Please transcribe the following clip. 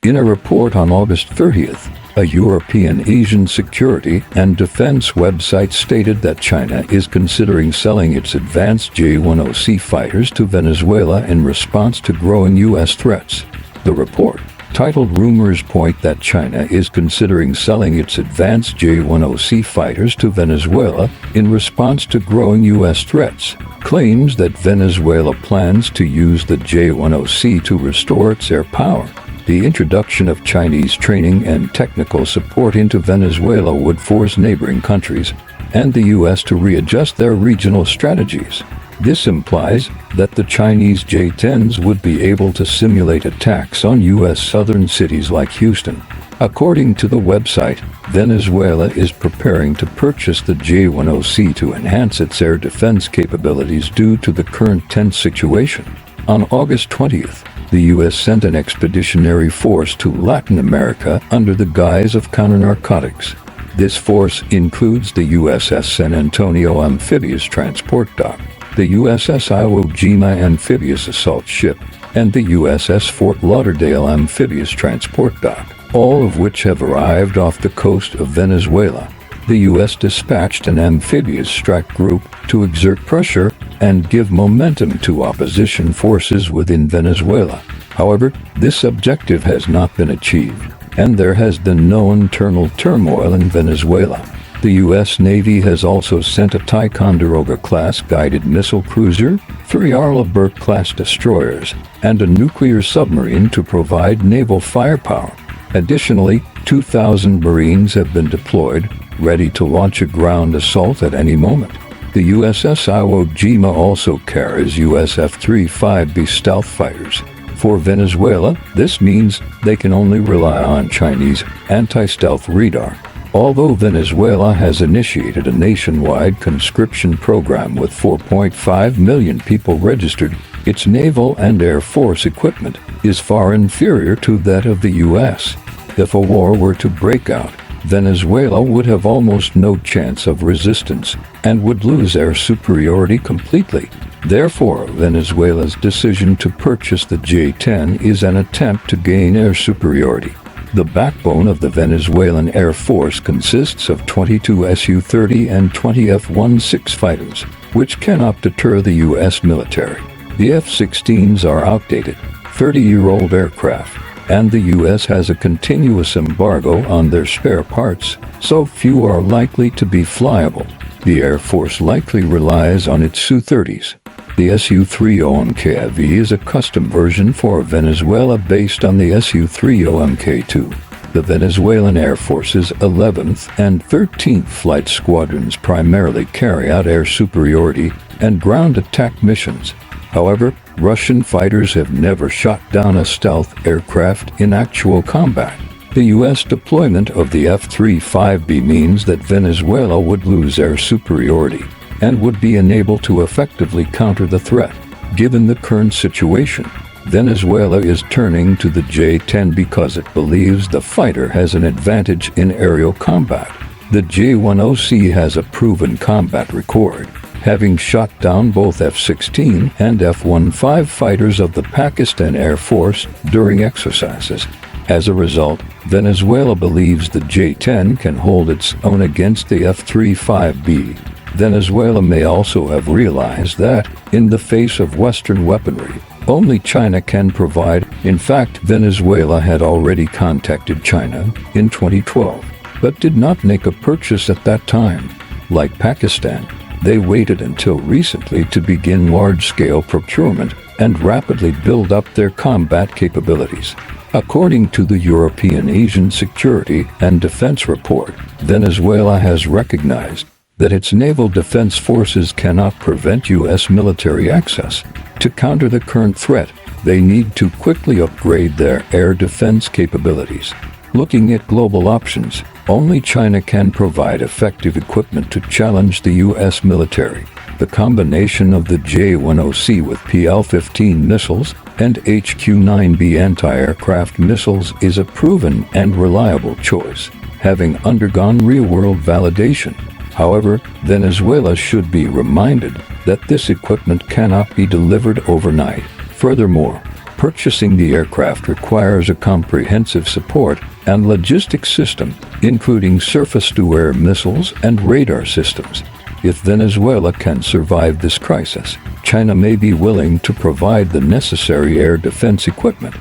In a report on August 30th, a European Asian security and defense website stated that China is considering selling its advanced J-10C fighters to Venezuela in response to growing U.S. threats. The report, titled "Rumors Point that China is considering selling its advanced J-10C fighters to Venezuela in response to growing U.S. threats," claims that Venezuela plans to use the J-10C to restore its air power. The introduction of Chinese training and technical support into Venezuela would force neighboring countries and the U.S. to readjust their regional strategies. This implies that the Chinese J-10s would be able to simulate attacks on U.S. southern cities like Houston. According to the website, Venezuela is preparing to purchase the J-10C to enhance its air defense capabilities due to the current tense situation. On August 20th, the U.S. sent an expeditionary force to Latin America under the guise of counter-narcotics. This force includes the USS San Antonio amphibious transport dock, the USS Iwo Jima amphibious assault ship, and the USS Fort Lauderdale amphibious transport dock, all of which have arrived off the coast of Venezuela. The U.S. dispatched an amphibious strike group to exert pressure and give momentum to opposition forces within Venezuela. However, this objective has not been achieved, and there has been no internal turmoil in Venezuela. The U.S. Navy has also sent a Ticonderoga-class guided missile cruiser, 3 Arleigh-Burke-class destroyers, and a nuclear submarine to provide naval firepower. Additionally, 2,000 Marines have been deployed, ready to launch a ground assault at any moment. The USS Iwo Jima also carries US F-35B stealth fighters. For Venezuela, this means they can only rely on Chinese anti-stealth radar. Although Venezuela has initiated a nationwide conscription program with 4.5 million people registered, its naval and air force equipment is far inferior to that of the U.S. If a war were to break out, Venezuela would have almost no chance of resistance and would lose air superiority completely. Therefore, Venezuela's decision to purchase the J-10 is an attempt to gain air superiority. The backbone of the Venezuelan Air Force consists of 22 Su-30 and 20 F-16 fighters, which cannot deter the U.S. military. The F-16s are outdated, 30-year-old aircraft, and the U.S. has a continuous embargo on their spare parts, so few are likely to be flyable. The Air Force likely relies on its Su-30s. The Su-30MKV is a custom version for Venezuela based on the Su-30MK2. The Venezuelan Air Force's 11th and 13th Flight Squadrons primarily carry out air superiority and ground attack missions. However, Russian fighters have never shot down a stealth aircraft in actual combat. The U.S. deployment of the F-35B means that Venezuela would lose air superiority and would be unable to effectively counter the threat. Given the current situation, Venezuela is turning to the J-10 because it believes the fighter has an advantage in aerial combat. The J-10C has a proven combat record, having shot down both F-16 and F-15 fighters of the Pakistan Air Force during exercises. As a result, Venezuela believes the J-10 can hold its own against the F-35B. Venezuela may also have realized that, in the face of Western weaponry, only China can provide. In fact, Venezuela had already contacted China in 2012, but did not make a purchase at that time. Like Pakistan, they waited until recently to begin large-scale procurement and rapidly build up their combat capabilities. According to the European Asian Security and Defense Report, Venezuela has recognized that its naval defense forces cannot prevent U.S. military access. To counter the current threat, they need to quickly upgrade their air defense capabilities. Looking at global options, only China can provide effective equipment to challenge the U.S. military. The combination of the J-10C with PL-15 missiles and HQ-9B anti-aircraft missiles is a proven and reliable choice, having undergone real-world validation. However, Venezuela should be reminded that this equipment cannot be delivered overnight. Furthermore, Purchasing the aircraft requires a comprehensive support and logistics system, including surface-to-air missiles and radar systems. If Venezuela can survive this crisis, China may be willing to provide the necessary air defense equipment.